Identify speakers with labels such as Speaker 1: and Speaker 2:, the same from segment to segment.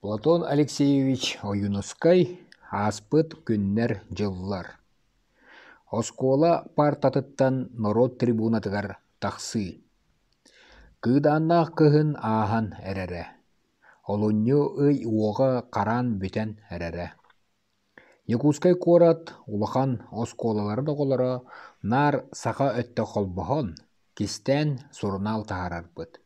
Speaker 1: Платон Алексеевич Оюнускай аспыт күннер жыллар. Оскола партатыттан народ трибунатыгар тахсы. Кыдааннаах кыһын аахан эрере. Олунню ый уоға қаран бүтен эрере. Якускай корат улахан осколалары доголара нар саха өттө холбохон кистен сурнал тахарарбыт.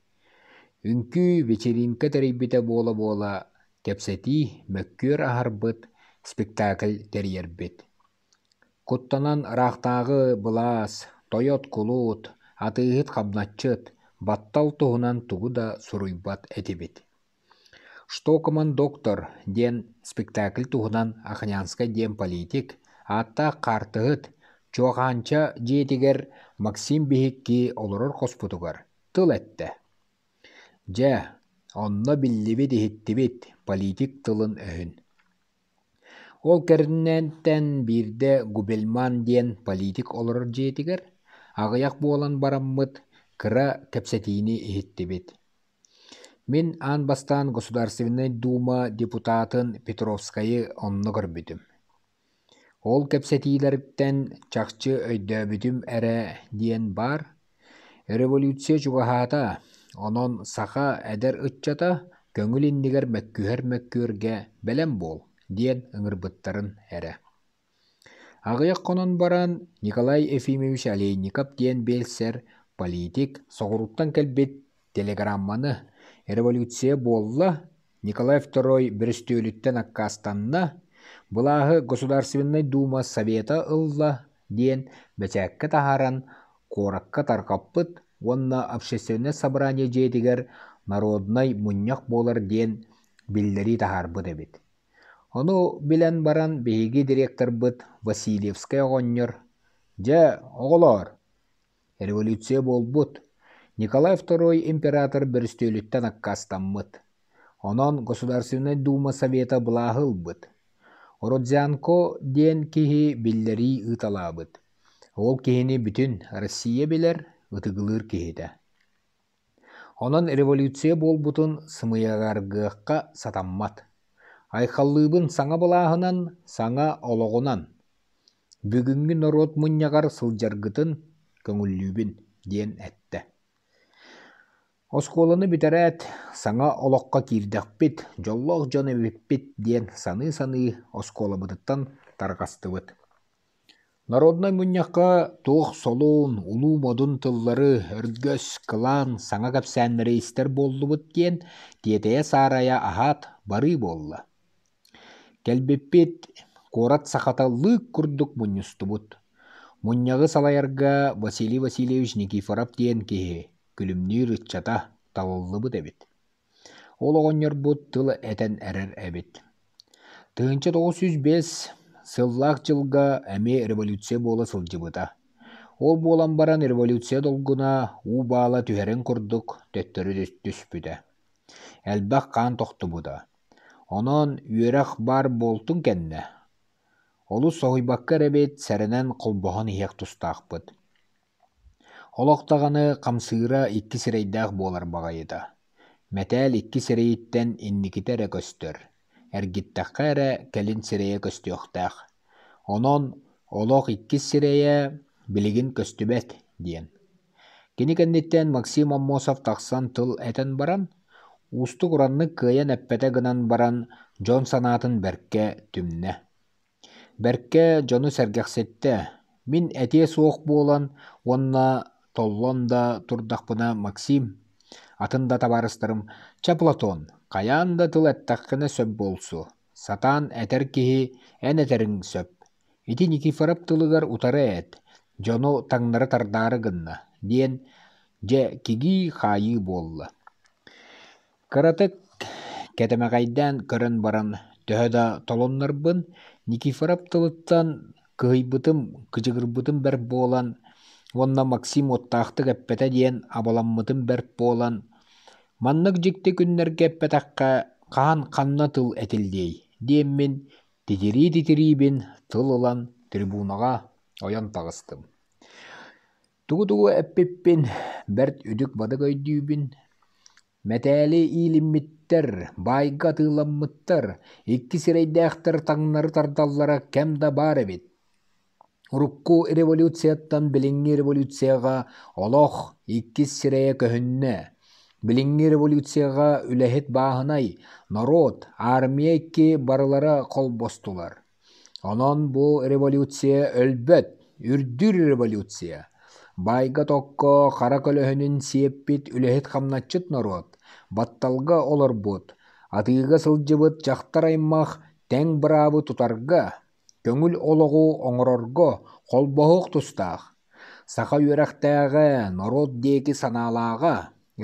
Speaker 1: Үнкү вечеринка терибите бола кепсети мөккөр ахарбыт спектакль терьербит. Куттанан рахтагы былаас, тойот кулут, атыгыт хабначчыт, баттал туһунан тугу да суруйбат этибит. Что командоктор ден спектакль туһунан Ахнянска ден политик, атта картыгыт, чуаханча жетигер Максим Бихикки олорор хоспутугар, тыл этте. Жа, онно билливит ихиттибит политик тылын өһүн. Ол кэрнэнтэн бирде Губельман диэн политик олорор жетигер, агыяк буолан бараммыт кыра кепсетини ихиттибит. Мен ан бастан Государственной Дума депутатын Петровскайы онно көрбүтүм. Ол кепсетилерден чакчы өйдөбүтүм эре диэн бар, революция чугахата, онон саха эдер ытчата көңүл иннигер мөккүһөр-мөккүөргэ белем бол, диэн ыҥырбыттарын эре. Агыяк конон баран Николай Ефимович Олейников диэн белсер политик соҕуруттан кэлбит телеграмманы революция болла Николай II бүрүстүөлүттен аккаастанна былааһы Государственной Дума Совета ылла диэн бэчээккэ таһааран куоракка тархаппыт уонна общественное собрание жетигер народной мунньах болар диэн биллери тахаарбыт эбит. Ону билэн баран биһиги директорбыт Васильевская оҕонньор: «Дьэ, оҕолоор, революция болбут. Николай II император бүрүстүөлүттен аккаастаммыт. Онон Государственной Дума Совета былааһы ылбыт. Родзянко диэн киһи биллери ыыталаабыт. Ол киһини бүтүн Россия билэр, ытыгылыыр киһитэ. Онон революция болбутун сымыйагаргыахха сатаммат. Айхаллыыбын саҥа былааһынан, саҥа олоҕунан. Бүгүҥҥү народ мунньаҕар сылдьаргытын көҥүллүүбүн» диэн этте. Оскуоланы бүтэрэät саҥа олоххо киирдэхпит, дьоллоох дьон эбиппит диэн саныы оскуолабытыттан тарҕастыбыт. Народной мунньахха туох солуун, улуу модун тыллары өргөс, кылаан, саҥа кэпсээннэри истэр буоллубут диэн тиэтэйэ саарайа аһаат барыы буолла. Кэлбиппит куорат сахата лыык курдук мунньустубут. Мунньаҕы салайарга Василий Васильевич Никифоров диэн киһи күлүмнүүр ыччата талыллыбыт эбит. Ол оҕонньорбут тыл этэн эрэр эбит. Тыһынча 905 сыллаах дьылга эми революция буола сылдьыбыта. Ол буолан баран революция долгуна уу баала түһэрэн курдук төттөрү түспүтэ. Элбэх хаан тохтубута. Онон үөрэх бар болтун кэннэ. Олус соһуйбакка эбит сэрэнэн холбоһон иһиэх тустаахпыт. Олохтаҕаны хамсыыра икки сирэйдээх буолар баҕайыта. Мэтэл икки сирэйиттэн инниките эрэ көстөр. Эргиттэххэ эрэ кэлин сирэйэ көстүөхтээх. Онон олох икки сирэйэ билигин көстүбэт диэн. Кини кэнниттэн Максим Аммосов тахсан тыл этэн баран, устук ураннык кыайан эппэтэ гынан баран дьон санаатын бэркэ түмнэ. Бэркэ дьону сэргэхсэтте: «Мин этие суох буолан, уонна толлон да турдахпына Максим, атын да табарыстарым, ча Платон, каяан да тыл эттэххинэ сөп болсу, сатаан этэр киһи эн этериҥ сөп. Ити Никифоров тылыгар утары эт, дьону таҥнары тардаары гынна» диэн дьэ киги хаайыы буолла. Кыратык кэтэмэҕэйдээн көрөн баран төһө да толоннарбын Никифоров тылыттан кыһыйбытым, кыдьыгырбытым бэрт буолан, уонна Максим оттаахтык эппэтэ диэн абаламмытым бэрт буолан, маннык дьикти күннэргэ эппэтэххэ хаан ханна тыл этиллиэй диэммин титирии-титириибин тыл ылан трибунаҕа ойон таҕыстым. Тугу эппиппин бэрт үдүк бадык өйдүүбүн, Мәтәли иилиммиттер, байга тыыламмыттар, икки сирейдээхтер таңнары тардаллара кэм да бар эбит. Урукку революцияттан билиңҥи революцияға олох иккис сирэйэ көһүннэ. Билиңҥи революцияға үлэһит бааһынай народ, армия икки барылара холбостулар. Онон бу революция өлбөт, үрдүр революция. Байга токко хара көлөһүнүн сиэппит үлэһит хамначчыт народ, батталга олорбут, атыыга сылдьыбыт дьахтар аймах тэҥ быраабы тутарга, көҥүл олоҕу оҥорорго холбоһуох тустаах, саха үөрэхтээҕэ народ диэки санаалааҕа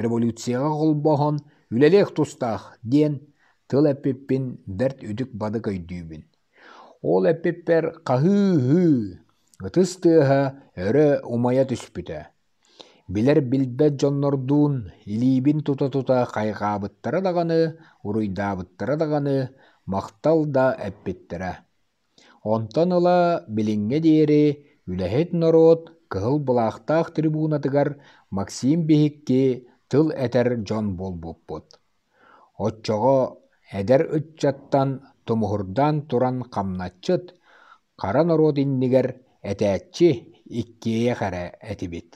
Speaker 1: революцияға холбоһон үлэлиэх тустаах диэн тыл эппиппин бэрт үдүк бады көйдүүбүн. Ол эппиппер хаһыы-хыы ытыс тыаһа өрө умайа түспүтэ. Билэр билбэт дьоннордуун илиибин тута-тута хайҕаабыттара даҕаны, уруйдаабыттара даҕаны махтал да эппиттэрэ. Онтон ыла билиҥҥэ диэри үлэһит народ кыһыл былаахтаах трибунатыгар Максим биһикки тыл этэр дьон буолбуппут. Оччоҕо эдэр ыччаттан тумуһурдаан туран хамначчыт хара народ иннигэр этээччи иккиэйэ эрэ этибит.